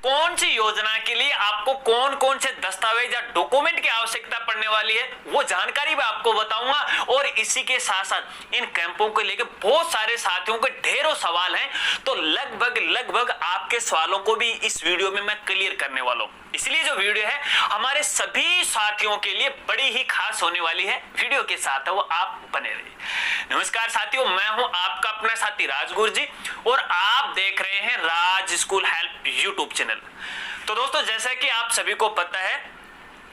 कौन सी योजना के लिए आपको कौन कौन से दस्तावेज या डॉक्यूमेंट की आवश्यकता पड़ने वाली है वो जानकारी मैं आपको बताऊंगा। और इसी के साथ साथ इन कैंपों को लेकर बहुत सारे साथियों के ढेरों सवाल हैं, तो लगभग आपके सवालों को भी इस वीडियो में मैं क्लियर करने वाला हूं। इसलिए जो वीडियो है हमारे सभी साथियों के लिए बड़ी ही खास होने वाली है। वीडियो के साथ है वो आप बने रहिए। नमस्कार साथियों, मैं हूं आपका अपना साथी राजगुरु जी और आप देख रहे हैं राज स्कूल हेल्प यूट्यूब चैनल। तो दोस्तों, जैसा कि आप सभी को पता है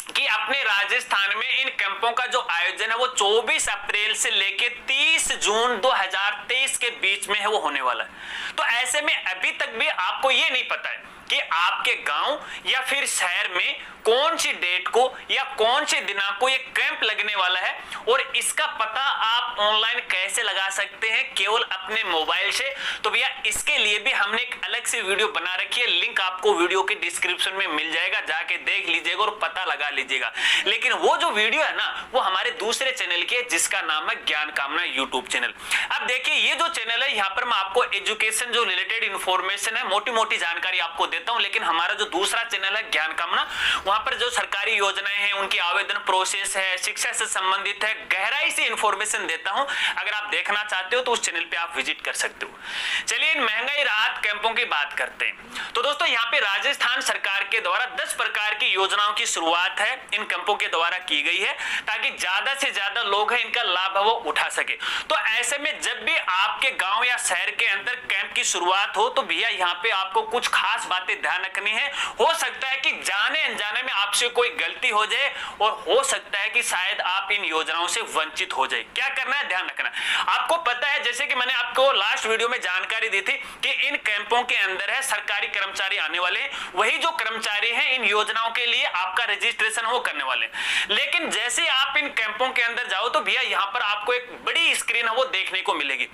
कि अपने राजस्थान में इन कैंपों का जो आयोजन है वो 24 अप्रैल से लेके 30 जून 2023 के बीच में है वो होने वाला है। तो ऐसे में अभी तक भी आपको ये नहीं पता है कि आपके गांव या फिर शहर में कौन सी डेट को या कौन से दिनांक को ये कैंप लगने वाला है, और इसका पता आप ऑनलाइन कैसे लगा सकते हैं केवल अपने मोबाइल से। तो भैया इसके लिए भी हमने एक अलग से वीडियो बना रखी है, लिंक आपको वीडियो के डिस्क्रिप्शन में मिल जाएगा, जाके देख लीजिएगा और पता लगा लीजिएगा। लेकिन वो जो वीडियो है ना वो हमारे दूसरे चैनल की है जिसका नाम है ज्ञान कामना यूट्यूब चैनल। अब देखिए ये जो चैनल है यहाँ पर मैं आपको एजुकेशन जो रिलेटेड इंफॉर्मेशन है, मोटी मोटी जानकारी आपको देता हूं। लेकिन हमारा जो दूसरा चैनल है ज्ञान कामना, वहां पर जो सरकारी योजनाएं हैं उनकी आवेदन प्रोसेस है, शिक्षा से संबंधित है, गहराई से इंफॉर्मेशन देता हूं। अगर आप देखना चाहते हो तो उस चैनल पे आप विजिट कर सकते हो। चलिए इन महंगाई राहत कैंपों की बात करते हैं। तो दोस्तों यहाँ पे राजस्थान सरकार के द्वारा 10 प्रकार की योजनाओं की शुरुआत है इन कैंपों के द्वारा की गई है, ताकि ज्यादा से ज्यादा लोग हैं इनका लाभ वो उठा सके। तो ऐसे में जब भी आपके गांव या शहर के अंदर कैंप की शुरुआत हो तो भैया यहाँ पे आपको कुछ खास बातें ध्यान रखनी है। हो सकता है कि जाने अनजाने में आपसे कोई गलती हो जाए और हो सकता है कि शायद आप इन योजनाओं से वंचित हो जाए। क्या करना है, ध्यान रखना है। आपको पता है, जैसे कि मैंने आपको लास्ट वीडियो में जानकारी दी थी कि इन कैंपों के अंदर है सरकारी कर्मचारी आने वाले हैं, वही जो कर्मचारी हैं इन योजनाओं के लिए आपका रजिस्ट्रेशन वो करने वाले हैं। लेकिन जैसे आप इन कैंपों के अंदर जाओ तो भैया यहाँ पर आपको एक बड़ी स्क्रीन है वो देखने को मिलेगी।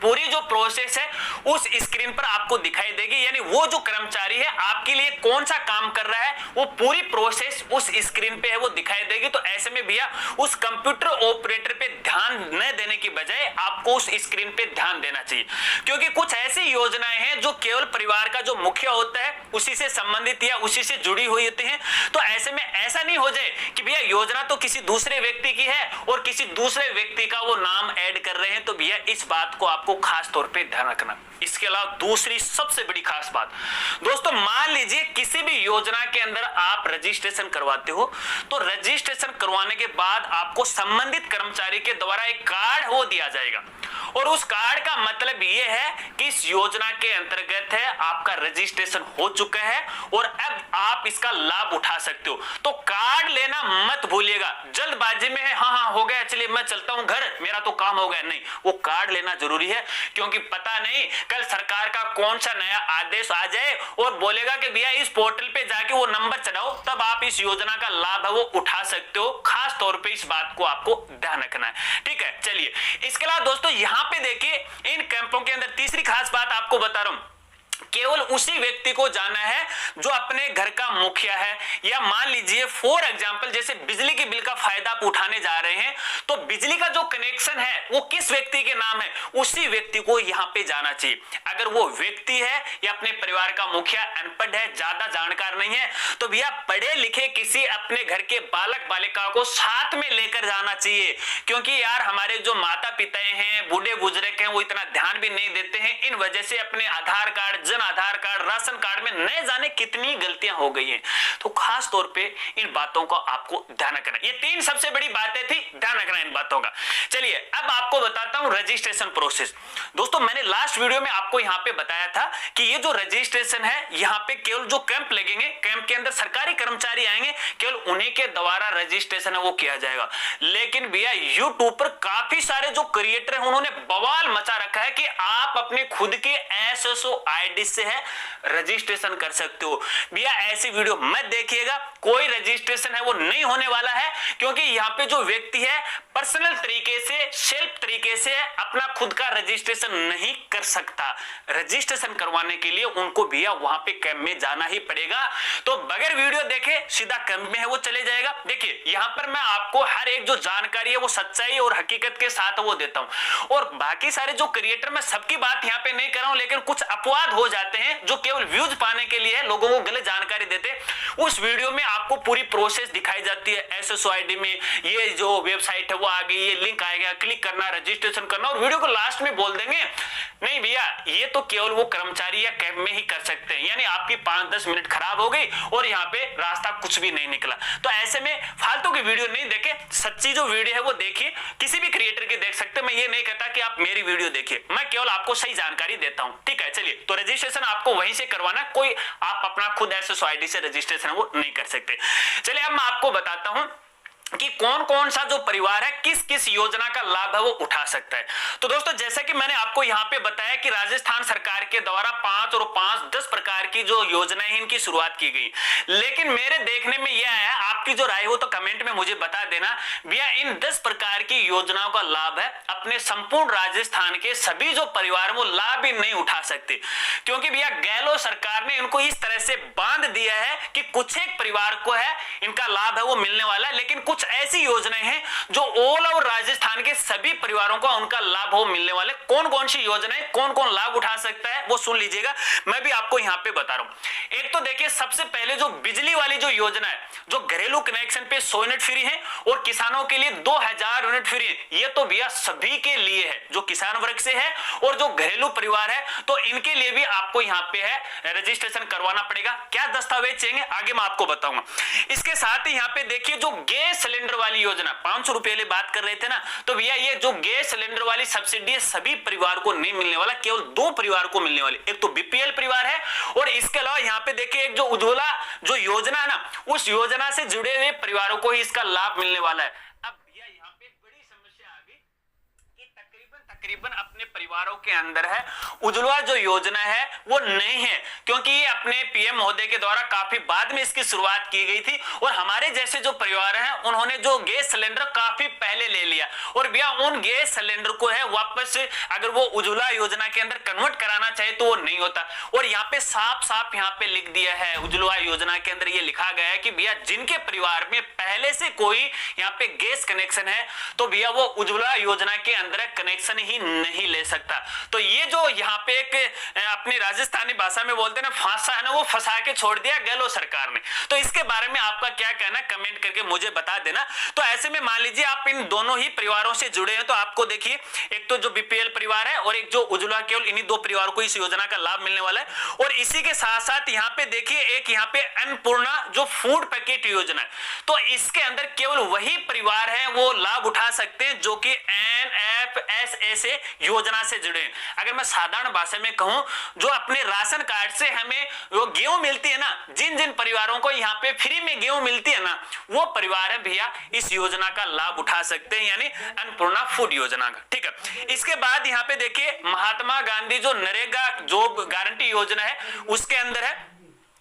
पूरी जो प्रोसेस है उस स्क्रीन पर आपको दिखाई देगी, यानी वो जो कर्मचारी है आपके लिए कौन सा काम कर रहा है वो पूरी प्रोसेस उस स्क्रीन पे है वो दिखाई देगी। तो ऐसे में भैया उस कंप्यूटर ऑपरेटर पे ध्यान न देने की बजाय आपको उस स्क्रीन पे ध्यान देना चाहिए, क्योंकि कुछ ऐसी योजनाएं हैं जो केवल परिवार का जो मुखिया होता है उसी से संबंधित या उसी से जुड़ी हुई होती हैं। तो ऐसे में ऐसा नहीं हो जाए कि भैया योजना तो किसी दूसरे व्यक्ति की है और किसी दूसरे व्यक्ति का वो नाम ऐड कर रहे हैं। तो भैया इस बात को आपको खास तौर पे ध्यान रखना। इसके अलावा दूसरी सबसे बड़ी खास बात दोस्तों, मान लीजिए किसी भी योजना के अंदर आप रजिस्ट्रेशन करवाते हो तो रजिस्ट्रेशन करवाने के बाद आपको संबंधित कर्मचारी के द्वारा एक कार्ड वो दिया जाएगा, और उस कार्ड का मतलब यह है कि इस योजना के अंतर्गत है आपका रजिस्ट्रेशन हो चुका है और अब आप इसका लाभ उठा सकते हो। तो कार्ड लेना मत भूलिएगा, जल्दबाजी में है हाँ हो गया चलिए मैं चलता हूं घर, मेरा तो काम हो गया, नहीं, वो कार्ड लेना जरूरी है। क्योंकि पता नहीं कल सरकार का कौन सा नया आदेश आ जाए और बोलेगा कि भैया इस पोर्टल पे जाके वो नंबर चढ़ाओ, तब आप इस योजना का लाभ है वो उठा सकते हो। खास तौर पे इस बात को आपको ध्यान रखना है, ठीक है। चलिए इसके अलावा दोस्तों यहाँ पे देखिए इन कैंपों के अंदर तीसरी खास बात आपको बता रहा हूं, केवल उसी व्यक्ति को जाना है जो अपने घर का मुखिया है, या मान लीजिए फॉर एग्जांपल जैसे बिजली के बिल का फायदा आप उठाने जा रहे हैं तो बिजली का जो कनेक्शन है वो किस व्यक्ति के नाम है उसी व्यक्ति को यहाँ पे जाना चाहिए। अगर वो व्यक्ति है या अपने परिवार का मुखिया अनपढ़ है, ज्यादा जानकार नहीं है, तो भैया पढ़े लिखे किसी अपने घर के बालक बालिका को साथ में लेकर जाना चाहिए। क्योंकि यार हमारे जो माता पिता हैं, बूढ़े बुजुर्ग हैं, वो इतना ध्यान भी नहीं देते हैं। इन वजह से अपने आधार card, Jan Aadhaar card, ration card में न जाने कितनी गलतियां हो गई हैं। तो खास तौर पे इन बातों का आपको ध्यान रखना। ये तीन सबसे बड़ी बातें थी, ध्यान रखना इन बातों का। चलिए अब आपको बताता हूं रजिस्ट्रेशन प्रोसेस। दोस्तों मैंने लास्ट वीडियो में आपको यहां पे बताया था कि ये जो रजिस्ट्रेशन है यहां पे केवल जो कैंप लगेंगे, कैंप के अंदर सरकारी कर्मचारी आएंगे, केवल उन्हीं के द्वारा रजिस्ट्रेशन है वो किया जाएगा। लेकिन भैया यूट्यूब पर काफी सारे जो क्रिएटर हैं उन्होंने बवाल मचा रखा है कि आप अपने खुद के एसएसओ आईडी से है रजिस्ट्रेशन कर सकते हो। भैया ऐसी वीडियो मत देखिएगा, कोई रजिस्ट्रेशन है वो नहीं होने वाला है, क्योंकि यहाँ पे जो व्यक्ति है पर्सनल तरीके से, सेल्फ तरीके से अपना खुद का रजिस्ट्रेशन नहीं कर सकता। रजिस्ट्रेशन करवाने के लिए उनको भैया वहां पे कैंप में जाना ही पड़ेगा। तो बगैर वीडियो देखे सीधा कैंप में है वो चले जाएगा। देखिए यहाँ पर मैं आपको हर एक जो जानकारी है वो सच्चाई और हकीकत के साथ वो देता हूं, और बाकी सारे जो क्रिएटर मैं सबकी बात यहाँ पे नहीं कर रहा हूं, लेकिन कुछ अपवाद हो जाते हैं जो केवल केवल व्यूज पाने के लिए है, लोगों को गलत जानकारी देते। उस वीडियो में आपको पूरी प्रोसेस दिखाई जाती है, SSOID में ये जो वेबसाइट है वो आ गई, ये लिंक आएगा, क्लिक करना, रजिस्ट्रेशन करना, और वीडियो को लास्ट में बोल देंगे नहीं भैया ये तो केवल वो कर्मचारी या कैंप में ही कर सकते हैं, यानी आपकी 5-10 मिनट खराब हो गई और यहाँ पे रास्ता कुछ भी नहीं निकला। तो ऐसे में फालतू की वीडियो नहीं देखे, सच्ची जो वीडियो है वो देखिए, किसी भी क्रिएटर की देख सकते हैं। मैं ये नहीं कहता कि आप मेरी वीडियो देखिए, मैं केवल आपको सही जानकारी देता हूं, ठीक है। चलिए, तो रजिस्ट्रेशन आपको वहीं से करवाना, कोई आप अपना खुद SSOID से रजिस्ट्रेशन वो नहीं कर सकते। चलिए अब मैं आपको बताता हूं कि कौन कौन सा जो परिवार है किस किस योजना का लाभ है वो उठा सकता है। तो दोस्तों जैसा कि मैंने आपको यहाँ पे बताया कि राजस्थान सरकार के द्वारा 5 प्रकार की जो योजनाएं हैं इनकी शुरुआत की गई, लेकिन मेरे देखने में यह है, आपकी जो राय हो तो कमेंट में मुझे बता देना भैया इन 10 प्रकार की योजनाओं का लाभ है अपने संपूर्ण राजस्थान के सभी जो परिवार वो लाभ ही नहीं उठा सकते, क्योंकि भैया गहलोत सरकार ने इनको इस तरह से बांध दिया है कि कुछ एक परिवार को है इनका लाभ है वो मिलने वाला है, लेकिन कुछ ऐसी योजनाएं हैं जो ऑल ओवर राजस्थान के सभी परिवारों को उनका लाभ हो मिलने वाले। कौन कौन सी योजनाएं, कौन कौन लाभ उठा सकता है वो सुन लीजिएगा, मैं भी आपको यहां पे बता रहा हूं। एक तो देखिए सबसे पहले जो बिजली वाली जो योजना है, जो घरेलू कनेक्शन पे 100 यूनिट फ्री है और किसानों के लिए 2000 यूनिट फ्री है। ये तो भैया सभी के लिए है, जो किसान वर्ग से है और जो घरेलू परिवार है, तो इनके लिए भी आपको यहाँ पे है रजिस्ट्रेशन करवाना पड़ेगा। क्या दस्तावेज चाहिए आगे मैं आपको बताऊंगा। इसके साथ ही यहाँ पे देखिए जो गैस सिलेंडर वाली योजना 500 रुपए वाली बात कर रहे थे ना, तो भैया ये जो गैस सिलेंडर वाली सब्सिडी है सभी परिवार को नहीं मिलने वाला, केवल 2 परिवार को मिलने वाली। एक तो BPL परिवार है और इसके अलावा यहाँ पे देखिए एक जो उज्ज्वला जो योजना है ना, उस योजना से जुड़े हुए परिवारों को ही इसका लाभ मिलने वाला है। अब भैया यहाँ पे बड़ी समस्या आ गई कि तकरीबन अपने परिवारों के अंदर है उज्ज्वला जो योजना है वो नहीं है, क्योंकि ये अपने PM महोदय के द्वारा काफी बाद में इसकी शुरुआत की गई थी और हमारे जैसे जो परिवार हैं उन्होंने जो गैस सिलेंडर काफी पहले ले लिया और भैया उन गैस सिलेंडर को है वापस अगर वो उज्ज्वला योजना के अंदर कन्वर्ट कराना चाहे तो वो नहीं होता। और यहाँ पे साफ यहाँ पे लिख दिया है उज्ज्वला योजना के अंदर ये लिखा गया है कि भैया जिनके परिवार में पहले से कोई यहाँ पे गैस कनेक्शन है तो भैया वो उज्ज्वला योजना के अंदर कनेक्शन ही नहीं ले सकता। तो ये जो यहाँ पे एक अपनी राजस्थानी भाषा में बोलते हैं ना फांसा है ना, वो फंसा के छोड़ दिया गहलोत सरकार ने। तो इसके बारे में आपका क्या कहना है कमेंट करके मुझे बता देना। तो ऐसे में मान लीजिए आप इन दोनों ही परिवारों से जुड़े हैं, तो आपको देखिए एक तो जो BPL परिवार है और एक जो उज्ज्वला, केवल इन्हीं 2 परिवारों को इस योजना का लाभ मिलने वाला है। और इसी के साथ साथ यहाँ पे देखिए एक यहाँ पे अन्नपूर्णा जो फूड पैकेट योजना है, तो इसके अंदर केवल वही परिवार है वो लाभ उठा सकते हैं जो कि NFSA योजना से जुड़े हैं। अगर मैं साधारण भाषा में कहूं, जो अपने राशन कार्ड से हमें वो गेहूं मिलती है ना, जिन जिन परिवारों को यहाँ पे फ्री में गेहूं मिलती है ना, वो परिवार है भैया इस योजना का लाभ उठा सकते हैं, यानी अन्नपूर्णा फूड योजना का। ठीक है, इसके बाद यहाँ पे देखिए महात्मा गांधी जो नरेगा जॉब गारंटी योजना है उसके अंदर है।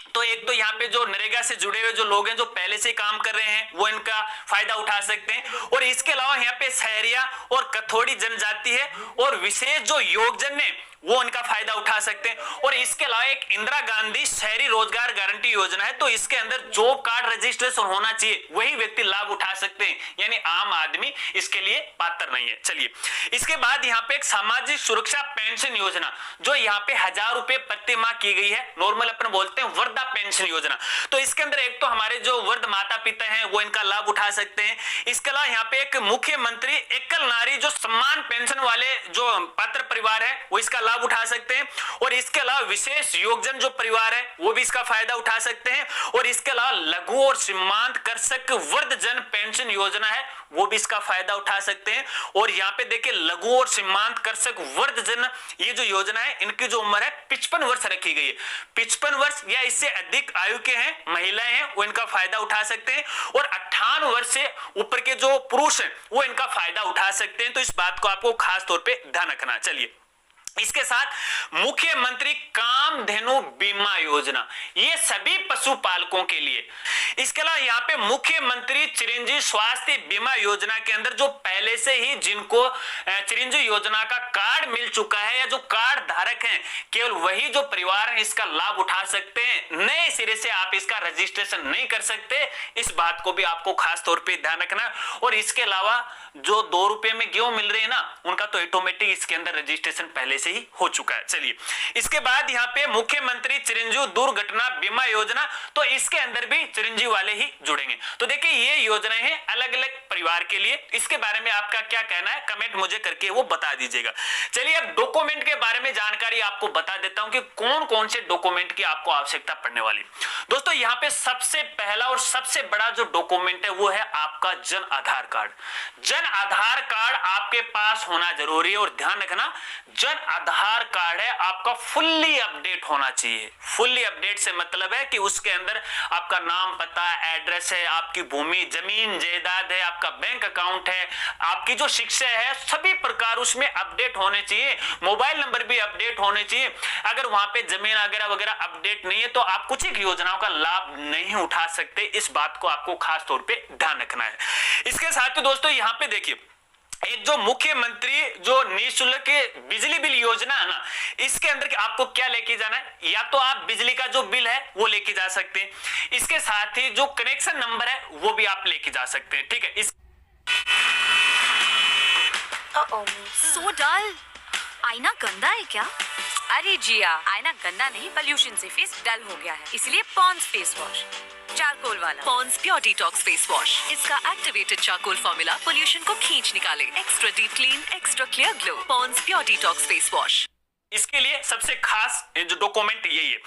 तो एक तो यहाँ पे जो नरेगा से जुड़े हुए जो लोग हैं जो पहले से काम कर रहे हैं वो इनका फायदा उठा सकते हैं। और इसके अलावा यहाँ पे सहरिया और कथोड़ी जनजाति है और विशेष जो योगजन है वो इनका फायदा उठा सकते हैं। और इसके अलावा एक इंदिरा गांधी शहरी रोजगार गारंटी योजना है, तो इसके अंदर जॉब कार्ड रजिस्ट्रेशन होना चाहिए, वही व्यक्ति लाभ उठा सकते हैं, यानी आम आदमी इसके लिए पात्र नहीं है। चलिए, इसके बाद यहाँ पे एक सामाजिक सुरक्षा पेंशन योजना जो यहाँ पे 1000 रुपए प्रति माह की गई है, नॉर्मल अपन बोलते हैं वृद्धा पेंशन योजना। तो इसके अंदर एक तो हमारे जो वृद्ध माता पिता हैं वो इनका लाभ उठा सकते हैं। इसके अलावा यहाँ पे एक मुख्यमंत्री एकल नारी जो सम्मान पेंशन वाले जो पात्र परिवार है वो इसका लाभ उठा सकते हैं। और इसके अलावा विशेष योगजन जो परिवार है वो भी इसका फायदा उठा सकते हैं। और इसके अलावा लघु और सीमांत कृषक वृद्ध जन पेंशन योजना है वो भी इसका फायदा उठा सकते हैं। और यहाँ पे देखिए लघु और सीमांत कृषक वृद्ध जन ये जो योजना है इनकी जो उम्र है 55 वर्ष रखी गई है। 55 वर्ष या इससे अधिक आयु के हैं महिलाएं हैं वो इनका फायदा उठा सकते हैं। और 58 वर्ष से ऊपर के जो पुरुष हैं वो इनका फायदा उठा सकते हैं। तो इस बात को आपको खास तौर पे ध्यान रखना। चलिए, इसके साथ मुख्यमंत्री कामधेनु बीमा योजना ये सभी पशुपालकों के लिए। इसके अलावा यहाँ पे मुख्यमंत्री चिरंजीवी स्वास्थ्य बीमा योजना के अंदर जो पहले से ही जिनको चिरंजीवी योजना का कार्ड मिल चुका है या जो कार्ड धारक हैं केवल वही जो परिवार है इसका लाभ उठा सकते हैं, नए सिरे से आप इसका रजिस्ट्रेशन नहीं कर सकते। इस बात को भी आपको खास तौर पे ध्यान रखना। और इसके अलावा जो 2 रुपए में गेहूं मिल रहे हैं ना उनका तो ऑटोमेटिक इसके अंदर रजिस्ट्रेशन पहले से ही हो चुका है। चलिए, इसके बाद यहाँ पे मुख्यमंत्री चिरंजीव दुर्घटना बीमा योजना, तो इसके अंदर भी चिरंजीव वाले ही जुड़ेंगे। तो देखिए ये योजनाएं हैं अलग अलग परिवार के लिए। इसके बारे में आपका क्या कहना है, कमेंट मुझे करके वो बता दीजिएगा। चलिए अब डॉक्यूमेंट के बारे में जानकारी आपको बता देता हूं कि कौन कौन से डॉक्यूमेंट की आपको आवश्यकता पड़ने वाली। दोस्तों यहाँ पे सबसे पहला और सबसे बड़ा जो डॉक्यूमेंट है वो है आपका जन आधार कार्ड। जन आधार कार्ड आपके पास होना जरूरी है, और ध्यान रखना जन आधार कार्ड है आपका फुल्ली अपडेट होना चाहिए। फुल्ली अपडेट से मतलब है कि उसके अंदर आपका नाम, पता, एड्रेस है, आपकी भूमि, जमीन जायदाद है, आपका बैंक अकाउंट है, आपकी जो शिक्षा है, सभी प्रकार उसमें अपडेट होने चाहिए। मोबाइल नंबर भी अपडेट होने चाहिए। अगर वहां पे जमीन वगैरह वगैरह अपडेट नहीं है तो आप कुछ एक योजनाओं का लाभ नहीं उठा सकते। इस बात को आपको खास तौर पे ध्यान रखना है। इसके साथ ही दोस्तों यहाँ पे देखिए एक जो मुख्यमंत्री जो निःशुल्क बिजली बिल योजना है ना, इसके अंदर आपको क्या लेके जाना है, या तो आप बिजली का जो बिल है वो लेके जा सकते हैं। इसके साथ ही जो कनेक्शन नंबर है वो भी आप लेके जा सकते हैं। ठीक है, इस सो डल। आईना गंदा है क्या? अरे जिया, आईना गंदा नहीं, पोल्यूशन से फेस डल हो गया है, इसलिए पॉन्ड्स फेस वॉश, चारकोल वाला। Pond's pure detox face wash. इसका एक्टिवेटेड चारकोल फॉर्मूला पोल्यूशन को खींच निकाले। Extra deep clean, extra clear glow. Pond's pure detox face wash. इसके लिए सबसे खास जो डॉक्यूमेंट यही है।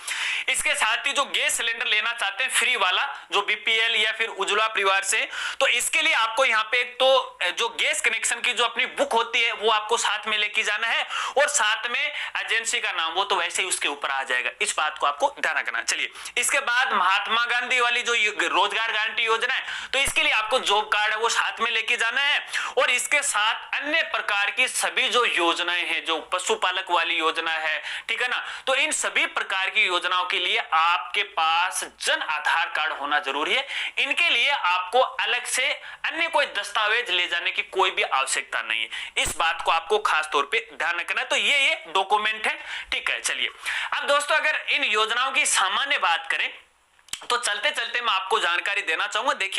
इसके साथ ही जो गैस सिलेंडर लेना चाहते हैं फ्री वाला, जो बीपीएल या फिर उज्ज्वला परिवार से, तो इसके लिए आपको यहाँ पे एक तो जो गैस कनेक्शन की जो अपनी बुक होती है वो आपको साथ में लेके जाना है, और साथ में एजेंसी का नाम, वो तो वैसे ही उसके ऊपर आ जाएगा। इस बात को आपको ध्यान रखना। चलिए, इसके बाद महात्मा गांधी वाली जो रोजगार गारंटी योजना है, तो इसके लिए आपको जॉब कार्ड है वो साथ में लेके जाना है, और इसके साथ अन्य प्रकार की सभी जो योजनाएं हैं, जो पशुपालक वाली योजना है, ठीक है ना, तो इन सभी प्रकार की योजनाओं के लिए आपके पास जन आधार कार्ड होना जरूरी है। इनके लिए आपको अलग से अन्य कोई दस्तावेज ले जाने की कोई भी आवश्यकता नहीं है। इस बात को आपको खास तौर पे ध्यान रखना है। तो ये डॉक्यूमेंट है। ठीक है, चलिए अब दोस्तों अगर इन योजनाओं की सामान्य बात करें तो चलते चलते मैं आपको जानकारी देना चाहूंगा। देखिए